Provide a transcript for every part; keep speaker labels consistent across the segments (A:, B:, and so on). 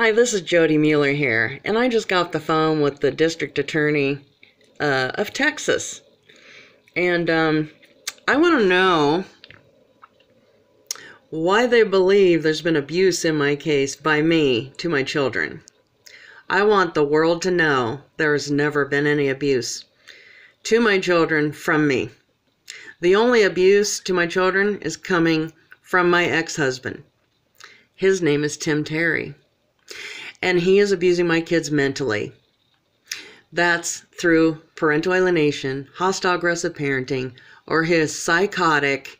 A: Hi, this is Jody Mueller here, and I just got off the phone with the district attorney of Texas. And I want to know why they believe there's been abuse in my case by me to my children. I want the world to know there has never been any abuse to my children from me. The only abuse to my children is coming from my ex-husband. His name is Tim Terry. And he is abusing my kids mentally. That's through parental alienation, hostile aggressive parenting, or his psychotic,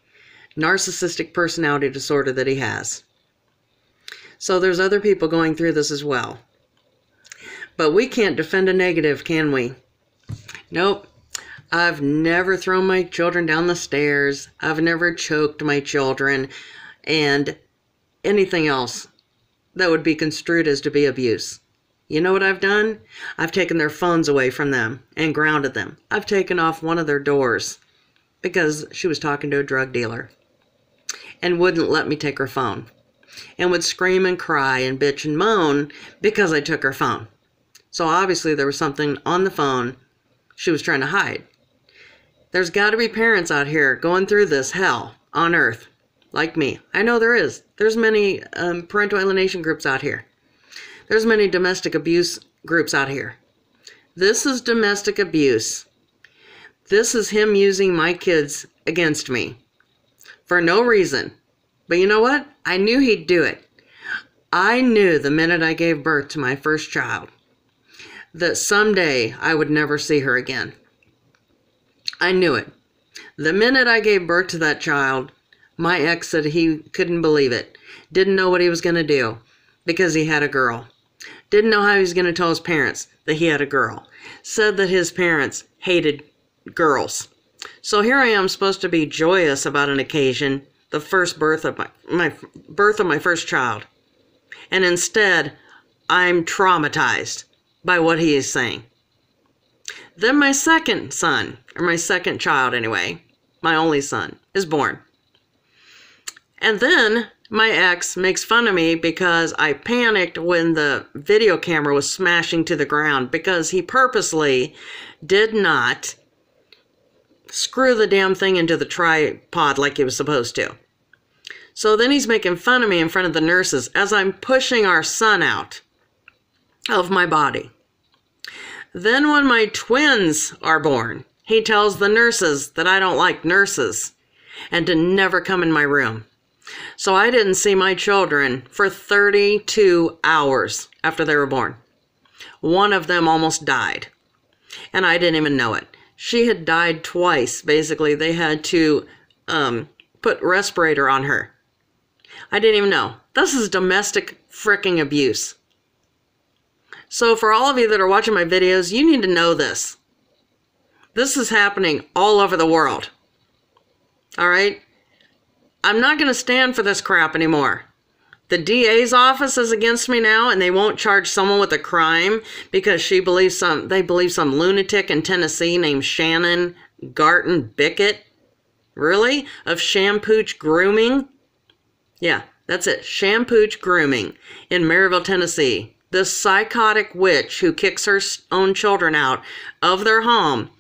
A: narcissistic personality disorder that he has. So there's other people going through this as well. But we can't defend a negative, can we? Nope. I've never thrown my children down the stairs. I've never choked my children. And anything else that would be construed as to be abuse. You know what I've done? I've taken their phones away from them and grounded them. I've taken off one of their doors because she was talking to a drug dealer and wouldn't let me take her phone and would scream and cry and bitch and moan because I took her phone. So obviously there was something on the phone she was trying to hide. There's got to be parents out here going through this hell on earth. Like me. I know there is. There's many parental alienation groups out here. There's many domestic abuse groups out here. This is domestic abuse. This is him using my kids against me for no reason. But you know what? I knew he'd do it. I knew the minute I gave birth to my first child that someday I would never see her again. I knew it. The minute I gave birth to that child, my ex said he couldn't believe it. Didn't know what he was going to do because he had a girl. Didn't know how he was going to tell his parents that he had a girl. Said that his parents hated girls. So here I am supposed to be joyous about an occasion, the first birth of my birth of my first child. And instead, I'm traumatized by what he is saying. Then my second son, or my second child anyway, my only son, is born. And then my ex makes fun of me because I panicked when the video camera was smashing to the ground because he purposely did not screw the damn thing into the tripod like he was supposed to. So then he's making fun of me in front of the nurses as I'm pushing our son out of my body. Then when my twins are born, he tells the nurses that I don't like nurses and to never come in my room. So I didn't see my children for 32 hours after they were born. One of them almost died, and I didn't even know it. She had died twice. Basically, they had to put respirator on her. I didn't even know. This is domestic fricking abuse. So for all of you that are watching my videos, you need to know this. This is happening all over the world. All right? I'm not going to stand for this crap anymore. The DA's office is against me now, and they won't charge someone with a crime because they believe some lunatic in Tennessee named Shannon Garton Bickett. Really? Of Shampooch Grooming? Yeah, that's it. Shampooch Grooming in Maryville, Tennessee. This psychotic witch who kicks her own children out of their home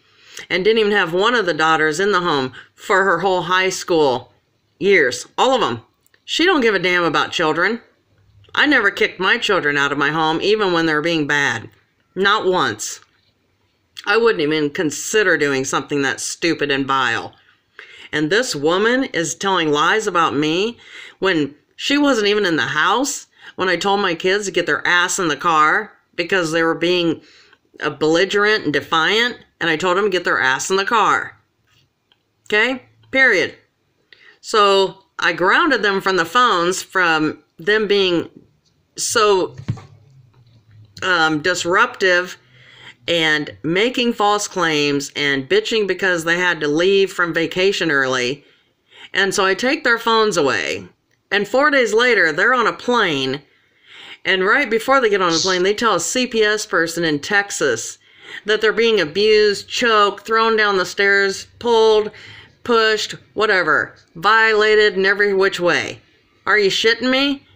A: and didn't even have one of the daughters in the home for her whole high school years. All of them. She don't give a damn about children. I never kicked my children out of my home, even when they're being bad. Not once. I wouldn't even consider doing something that stupid and vile. And this woman is telling lies about me when she wasn't even in the house when I told my kids to get their ass in the car because they were being belligerent and defiant, and I told them to get their ass in the car. Okay? Period. So I grounded them from the phones from them being so disruptive and making false claims and bitching because they had to leave from vacation early. And so I take their phones away. And 4 days later, they're on a plane. And right before they get on a plane, they tell a CPS person in Texas that they're being abused, choked, thrown down the stairs, pulled, pushed, whatever, violated in every which way. Are you shitting me?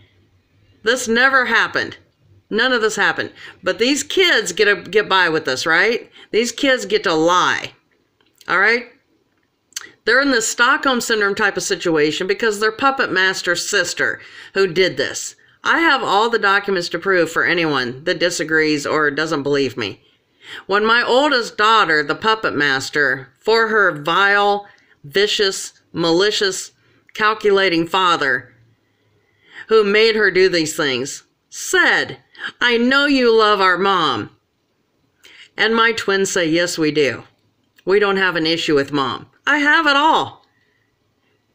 A: This never happened. None of this happened. But these kids get by with this, right? These kids get to lie. All right? They're in this Stockholm Syndrome type of situation because their puppet master's sister who did this. I have all the documents to prove for anyone that disagrees or doesn't believe me. When my oldest daughter, the puppet master, for her vile, vicious, malicious, calculating father, who made her do these things, said, "I know you love our mom." And my twins say, "Yes, we do. We don't have an issue with mom." I have it all.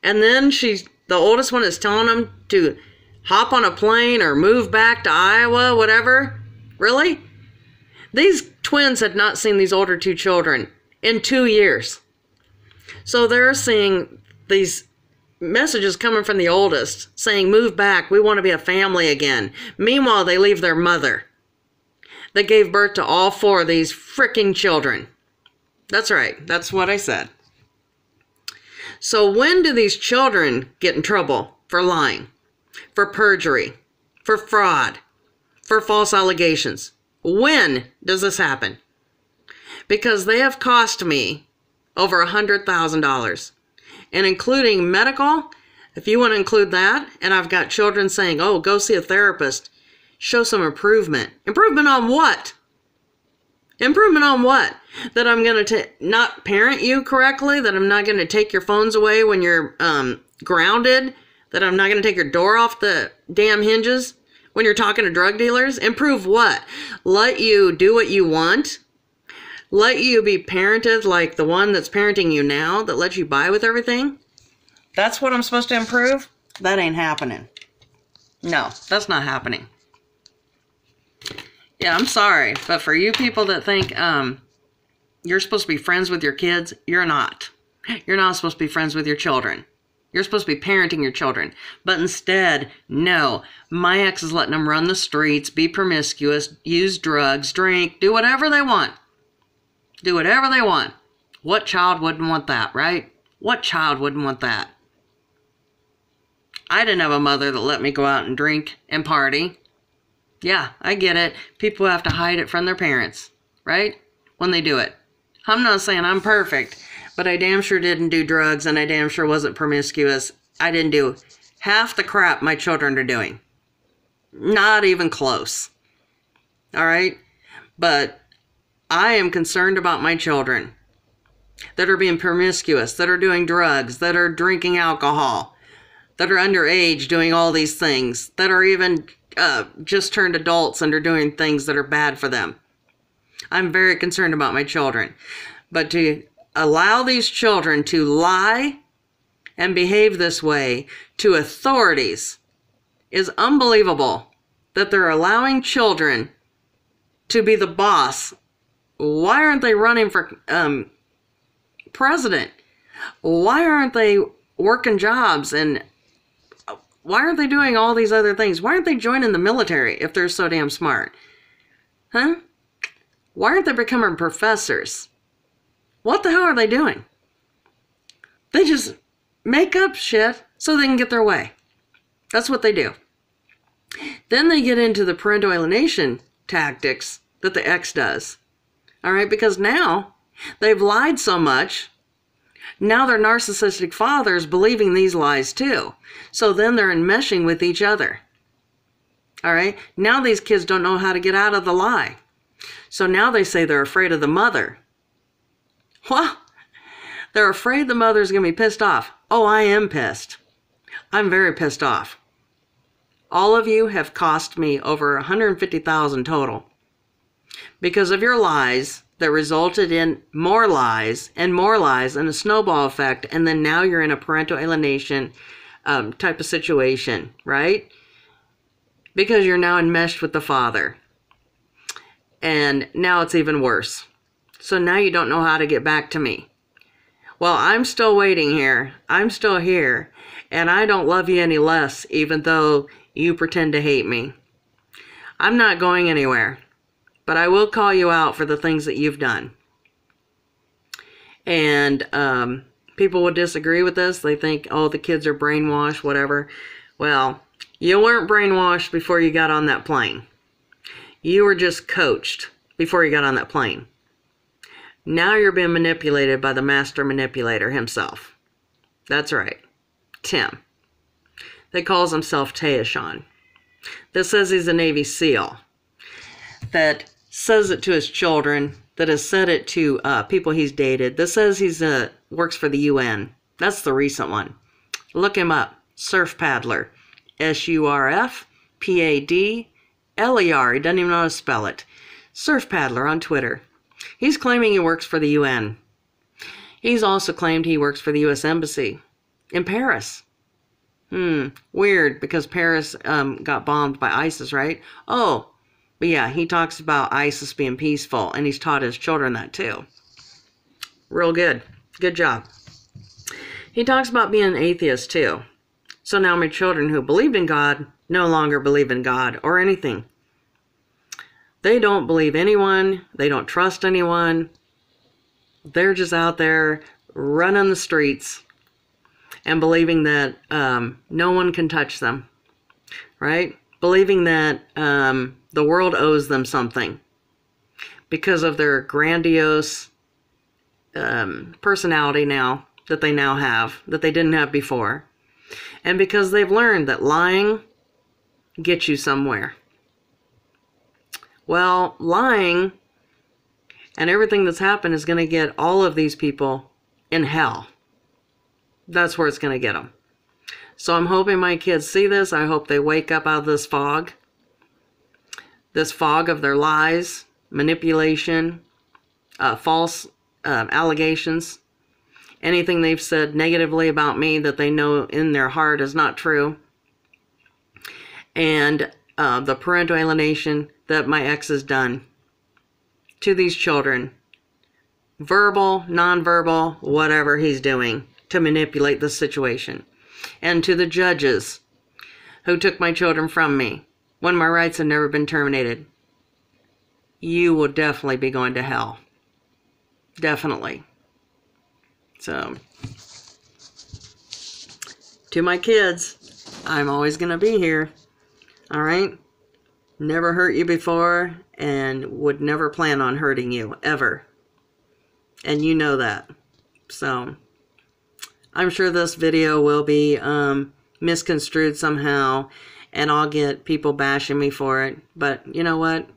A: And then the oldest one is telling them to hop on a plane or move back to Iowa, whatever. Really? These twins had not seen these older two children in 2 years. So they're seeing these messages coming from the oldest saying, "Move back, we want to be a family again." Meanwhile, they leave their mother that gave birth to all 4 of these freaking children. That's right. That's what I said. So when do these children get in trouble for lying, for perjury, for fraud, for false allegations? When does this happen? Because they have cost me over $100,000, and including medical, if you want to include that, and I've got children saying, "Oh, go see a therapist, show some improvement." Improvement on what? Improvement on what? That I'm going to not parent you correctly? That I'm not going to take your phones away when you're grounded? That I'm not going to take your door off the damn hinges when you're talking to drug dealers? Improve what? Let you do what you want? Let you be parented like the one that's parenting you now, that lets you buy with everything? That's what I'm supposed to improve? That ain't happening. No, that's not happening. Yeah, I'm sorry, but for you people that think you're supposed to be friends with your kids, you're not. You're not supposed to be friends with your children. You're supposed to be parenting your children. But instead, no. My ex is letting them run the streets, be promiscuous, use drugs, drink, do whatever they want. Do whatever they want. What child wouldn't want that, right? What child wouldn't want that? I didn't have a mother that let me go out and drink and party. Yeah, I get it. People have to hide it from their parents, right? When they do it. I'm not saying I'm perfect, but I damn sure didn't do drugs, and I damn sure wasn't promiscuous. I didn't do half the crap my children are doing. Not even close. All right? But I am concerned about my children that are being promiscuous, that are doing drugs, that are drinking alcohol, that are underage doing all these things, that are even just turned adults and are doing things that are bad for them. I'm very concerned about my children. But to allow these children to lie and behave this way to authorities is unbelievable. That they're allowing children to be the boss. Why aren't they running for president? Why aren't they working jobs? And why aren't they doing all these other things? Why aren't they joining the military if they're so damn smart? Huh? Why aren't they becoming professors? What the hell are they doing? They just make up shit so they can get their way. That's what they do. Then they get into the parental alienation tactics that the ex does. All right, because now they've lied so much. Now their narcissistic father's believing these lies too. So then they're enmeshing with each other. All right, now these kids don't know how to get out of the lie. So now they say they're afraid of the mother. Well, they're afraid the mother's going to be pissed off. Oh, I am pissed. I'm very pissed off. All of you have cost me over $150,000 total because of your lies that resulted in more lies and a snowball effect, and then now you're in a parental alienation type of situation, right? Because you're now enmeshed with the father. And now it's even worse. So now you don't know how to get back to me. Well, I'm still waiting here. I'm still here. And I don't love you any less, even though you pretend to hate me. I'm not going anywhere. But I will call you out for the things that you've done. And people would disagree with this. They think, oh, the kids are brainwashed, whatever. Well, you weren't brainwashed before you got on that plane. You were just coached before you got on that plane. Now you're being manipulated by the master manipulator himself. That's right, Tim. That calls himself Taishon. That says he's a Navy SEAL. That says it to his children. That has said it to people he's dated. That says he's works for the UN. That's the recent one. Look him up. Surf Paddler. SURFPADLER. He doesn't even know how to spell it. Surf Paddler on Twitter. He's claiming he works for the UN. He's also claimed he works for the U.S. Embassy in Paris. Weird, because Paris got bombed by ISIS, right? Oh, but yeah, he talks about ISIS being peaceful, and he's taught his children that too. Real good. Good job. He talks about being an atheist too. So now my children who believed in God no longer believe in God or anything. They don't believe anyone. They don't trust anyone. They're just out there running the streets and believing that no one can touch them, right? Believing that the world owes them something because of their grandiose personality now that they now have, that they didn't have before. And because they've learned that lying gets you somewhere. Well, lying and everything that's happened is going to get all of these people in hell. That's where it's going to get them. So I'm hoping my kids see this. I hope they wake up out of this fog of their lies, manipulation, false allegations, anything they've said negatively about me that they know in their heart is not true, and the parental alienation that my ex has done to these children, verbal, nonverbal, whatever he's doing to manipulate the situation, and to the judges who took my children from me when my rights have never been terminated. You will definitely be going to hell. Definitely. So, to my kids, I'm always going to be here. All right? Never hurt you before and would never plan on hurting you, ever. And you know that. So, I'm sure this video will be misconstrued somehow, and I'll get people bashing me for it. But you know what?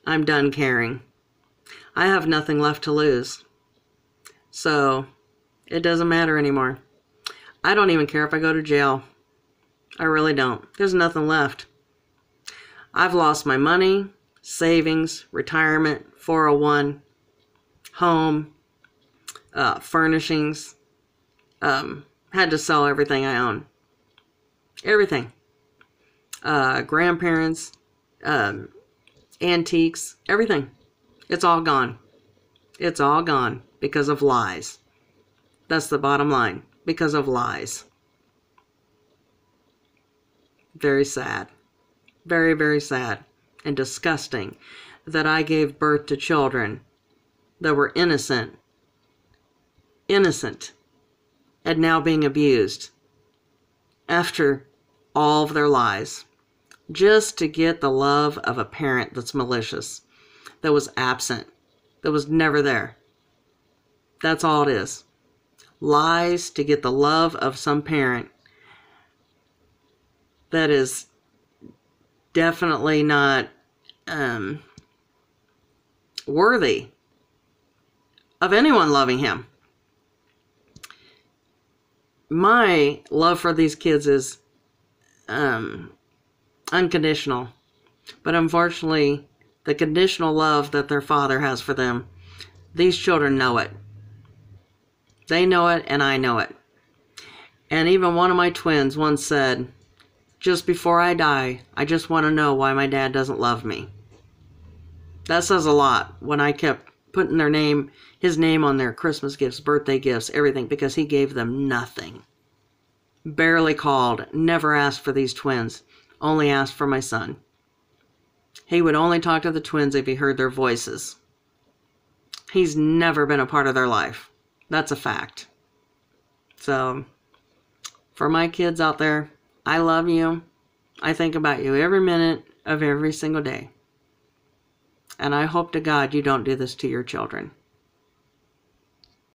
A: I'm done caring. I have nothing left to lose. So, it doesn't matter anymore. I don't even care if I go to jail. I really don't. There's nothing left. I've lost my money, savings, retirement, 401, home, furnishings. Had to sell everything I own. Everything. Grandparents, antiques, everything. It's all gone. It's all gone because of lies. That's the bottom line. Because of lies. Very sad. Very, very sad and disgusting that I gave birth to children that were innocent, and now being abused after all of their lies, just to get the love of a parent that's malicious, that was absent, that was never there. That's all it is. Lies to get the love of some parent that is definitely not worthy of anyone loving him. My love for these kids is unconditional. But unfortunately, the conditional love that their father has for them, these children know it. They know it, and I know it. And even one of my twins once said, just before I die, I just want to know why my dad doesn't love me. That says a lot when I kept putting his name on their Christmas gifts, birthday gifts, everything, because he gave them nothing. Barely called, never asked for these twins, only asked for my son. He would only talk to the twins if he heard their voices. He's never been a part of their life. That's a fact. So, for my kids out there, I love you. I think about you every minute of every single day. And I hope to God you don't do this to your children.